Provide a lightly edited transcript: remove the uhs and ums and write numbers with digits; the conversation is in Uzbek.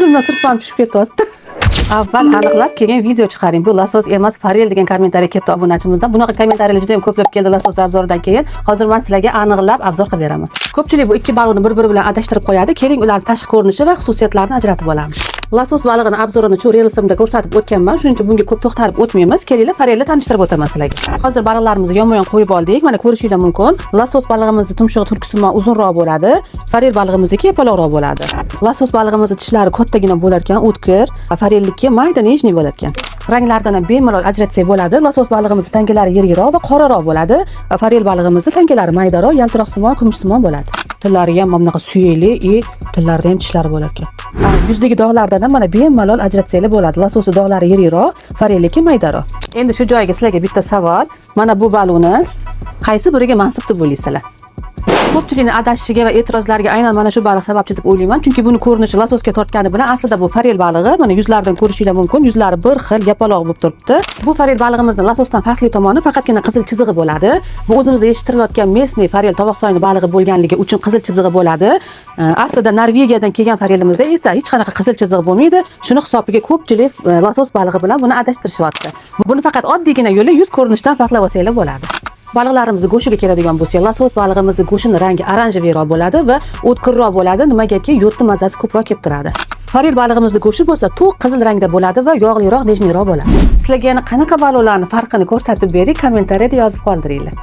Ko'zimdan sirtman tushib ketyapti. Avval aniqlab keyin video chiqaring. Bu lasos emas, farel degan kommentariy kelibdi obunachimizdan. Bunaqa kommentariyalar juda ham ko'plab keldi lasos obzoridan keyin. Hozir men sizlarga aniqlab obzor qilib beraman. Ko'pchilik bu ikki balonni bir-biri bilan adashtirib qo'yadi. Keling ularning tashqi ko'rinishi va xususiyatlarini ajratib olamiz. Lasos balig'ini obzorini shu relsimda ko'rsatib o'tganman. Shuning uchun bunga ko'p to'xtalib o'tmaymiz. Kelinglar farelni tanishtirib o'taman sizlarga. Hozir baliqlarimizni yonma-yon qo'yib oldik. Mana ko'rishingiz mumkin. Lasos balig'imizni tumshug'i turkisumon uzunroq bo'ladi. Farel balig'imizniki yapaloqroq bo'ladi. Lasos balig'imizni tishlari kattagina bo'lar ekan, o'tkir. Farelniki mayda nejniy bo'lar ekan. Ranglardan ham bemalol ajratsak bo'ladi. Lasos balig'imizni tangalari yirikroq va qoraroq bo'ladi. Farel balig'imizni tangalari maydaroq, yaltiroqsimon, kumushsimon bo'ladi. Tillari ham mana bunaqa suyakli, tillarida ham tishlari bo'lar ekan. Yuzdagi dog'lardan ham mana bemalol ajratsanglar bo'ladi. Lasosi dog'lari yirikroq, farelliki maydaroq. Endi shu joyiga sizlarga bitta savol. Mana bu balonni qaysi biriga mansub deb o'ylaysizlar? Ko'pchilikning adashishiga va e'tirozlariga aynan mana shu baliq sababchi deb o'ylayman. Chunki buni ko'rinishi lasosga tortgani bilan aslida bu farel balig'i. Mana yuzlaridan ko'rishingiz mumkin. Yuzlari bir xil yapaloq bo'lib turibdi. Bu farel balig'imizning lasosdan farqli tomoni faqatgina qizil chizig'i bo'ladi. Bu o'zimizda yetishtirilayotgan mesni farel tovoqsoyni balig'i bo'lganligi uchun qizil chizig'i bo'ladi. Aslida Norvegiyadan kelgan farelimizda esa hech qanaqa qizil chizig'i bo'lmaydi. Shuni hisobiga ko'pchilik lasos balig'i bilan buni adashtirishyapti. Buni faqat oddiygina yo'li yuz ko'rinishidan farqlab olsanglar bo'ladi. Baliqlarimizni go'shiga keladigan bo'lsak, lasos balig'imizni go'shining rangi oranjeviyroq bo'ladi va o'tkirroq bo'ladi. Nimagaki yo'tni mazasi ko'proq kelib turadi. Farel balig'imizni go'shi bo'lsa, to'q qizil rangda bo'ladi va yog'liroq, nejniyroq bo'ladi. Sizlarga yana qanaqa baliqlarning farqini ko'rsatib bering, kommentariyada yozib qoldiringlar.